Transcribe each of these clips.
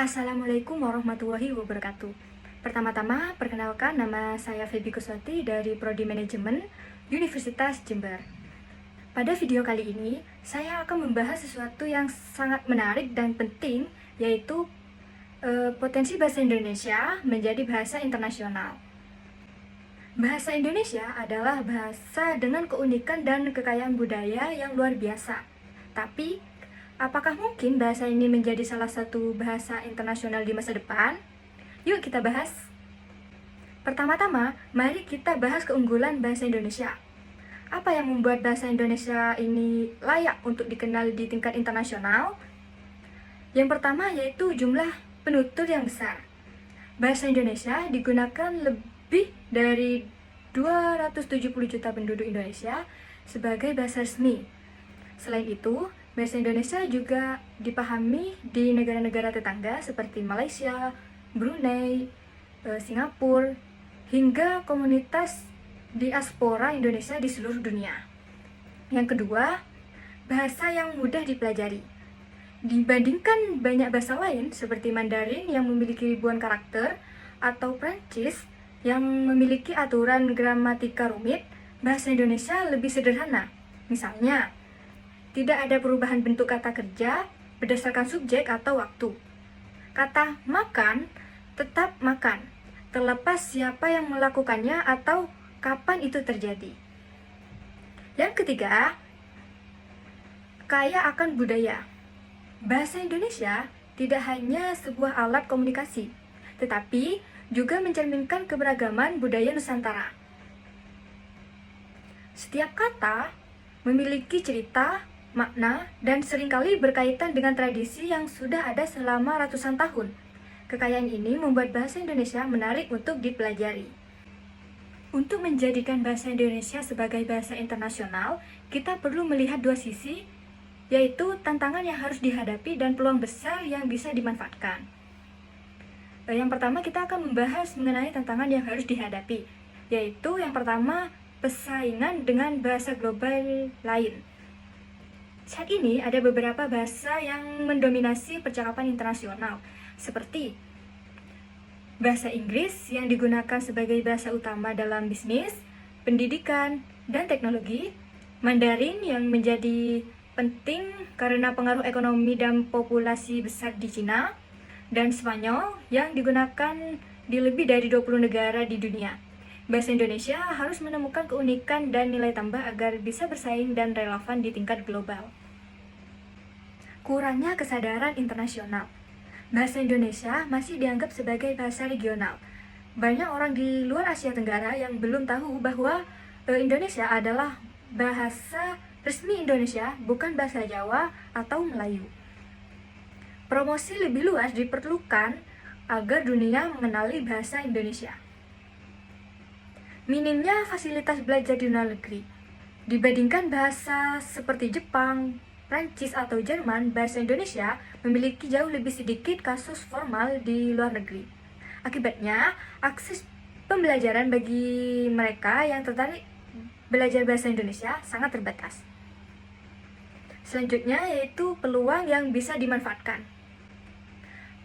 Assalamualaikum warahmatullahi wabarakatuh. Pertama-tama, perkenalkan nama saya Feby Kuswati dari Prodi Manajemen Universitas Jember. Pada video kali ini, saya akan membahas sesuatu yang sangat menarik dan penting, yaitu potensi bahasa Indonesia menjadi bahasa internasional. Bahasa Indonesia adalah bahasa dengan keunikan dan kekayaan budaya yang luar biasa. Tapi, apakah mungkin bahasa ini menjadi salah satu bahasa internasional di masa depan? Yuk kita bahas. Pertama-tama, mari kita bahas keunggulan bahasa Indonesia. Apa yang membuat bahasa Indonesia ini layak untuk dikenal di tingkat internasional? Yang pertama yaitu jumlah penutur yang besar. Bahasa Indonesia digunakan lebih dari 270 juta penduduk Indonesia sebagai bahasa resmi. Selain itu, bahasa Indonesia juga dipahami di negara-negara tetangga seperti Malaysia, Brunei, Singapura, hingga komunitas diaspora Indonesia di seluruh dunia. Yang kedua, bahasa yang mudah dipelajari. Dibandingkan banyak bahasa lain seperti Mandarin yang memiliki ribuan karakter atau Prancis yang memiliki aturan gramatika rumit, bahasa Indonesia lebih sederhana. Misalnya, tidak ada perubahan bentuk kata kerja berdasarkan subjek atau waktu. Kata makan tetap makan, terlepas siapa yang melakukannya atau kapan itu terjadi. Yang ketiga, kaya akan budaya. Bahasa Indonesia tidak hanya sebuah alat komunikasi, tetapi juga mencerminkan keberagaman budaya Nusantara. Setiap kata memiliki cerita, makna, dan seringkali berkaitan dengan tradisi yang sudah ada selama ratusan tahun. Kekayaan ini membuat bahasa Indonesia menarik untuk dipelajari. Untuk menjadikan bahasa Indonesia sebagai bahasa internasional, kita perlu melihat dua sisi, yaitu tantangan yang harus dihadapi dan peluang besar yang bisa dimanfaatkan. Yang pertama, kita akan membahas mengenai tantangan yang harus dihadapi, yaitu yang pertama, persaingan dengan bahasa global lain. Saat ini ada beberapa bahasa yang mendominasi percakapan internasional, seperti bahasa Inggris yang digunakan sebagai bahasa utama dalam bisnis, pendidikan, dan teknologi, Mandarin yang menjadi penting karena pengaruh ekonomi dan populasi besar di Cina, dan Spanyol yang digunakan di lebih dari 20 negara di dunia. Bahasa Indonesia harus menemukan keunikan dan nilai tambah agar bisa bersaing dan relevan di tingkat global. Kurangnya kesadaran internasional. Bahasa Indonesia masih dianggap sebagai bahasa regional. Banyak orang di luar Asia Tenggara yang belum tahu bahwa Indonesia adalah bahasa resmi Indonesia, bukan bahasa Jawa atau Melayu. Promosi lebih luas diperlukan agar dunia mengenali bahasa Indonesia. Minimnya fasilitas belajar di luar negeri. Dibandingkan bahasa seperti Jepang, Prancis atau Jerman, bahasa Indonesia memiliki jauh lebih sedikit kasus formal di luar negeri. Akibatnya, akses pembelajaran bagi mereka yang tertarik belajar bahasa Indonesia sangat terbatas. Selanjutnya yaitu peluang yang bisa dimanfaatkan.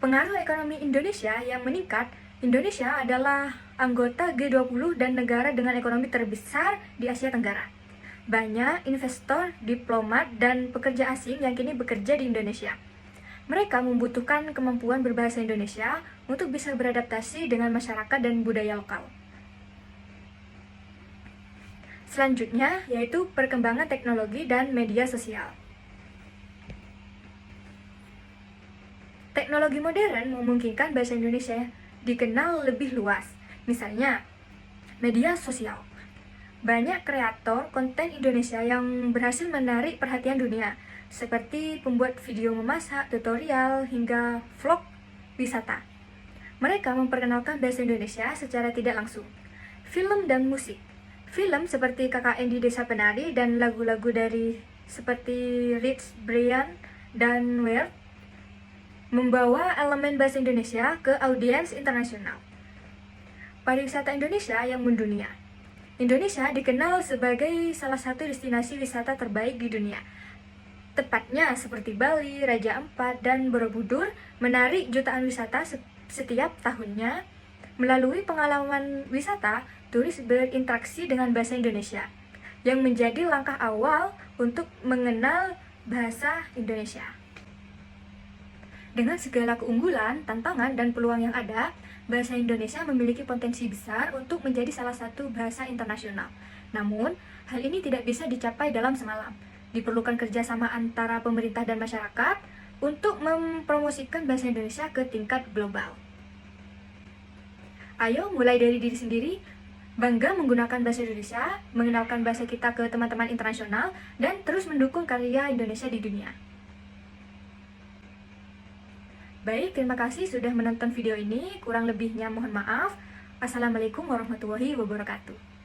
Pengaruh ekonomi Indonesia yang meningkat. Indonesia adalah anggota G20 dan negara dengan ekonomi terbesar di Asia Tenggara. Banyak investor, diplomat, dan pekerja asing yang kini bekerja di Indonesia. Mereka membutuhkan kemampuan berbahasa Indonesia untuk bisa beradaptasi dengan masyarakat dan budaya lokal. Selanjutnya yaitu perkembangan teknologi dan media sosial. Teknologi modern memungkinkan bahasa Indonesia dikenal lebih luas. Misalnya, media sosial. Banyak kreator konten Indonesia yang berhasil menarik perhatian dunia, seperti pembuat video memasak, tutorial, hingga vlog wisata. Mereka memperkenalkan bahasa Indonesia secara tidak langsung. Film dan musik. Film seperti KKN di Desa Penari dan lagu-lagu dari seperti Rich Brian dan Weird membawa elemen bahasa Indonesia ke audiens internasional. Pariwisata Indonesia yang mendunia. Indonesia dikenal sebagai salah satu destinasi wisata terbaik di dunia. Tepatnya seperti Bali, Raja Ampat, dan Borobudur menarik jutaan wisata setiap tahunnya. Melalui pengalaman wisata, turis berinteraksi dengan bahasa Indonesia, yang menjadi langkah awal untuk mengenal bahasa Indonesia. Dengan segala keunggulan, tantangan, dan peluang yang ada, bahasa Indonesia memiliki potensi besar untuk menjadi salah satu bahasa internasional. Namun, hal ini tidak bisa dicapai dalam semalam. Diperlukan kerjasama antara pemerintah dan masyarakat untuk mempromosikan bahasa Indonesia ke tingkat global. Ayo mulai dari diri sendiri, bangga menggunakan bahasa Indonesia, mengenalkan bahasa kita ke teman-teman internasional, dan terus mendukung karya Indonesia di dunia. Baik, terima kasih sudah menonton video ini. Kurang lebihnya mohon maaf. Assalamualaikum warahmatullahi wabarakatuh.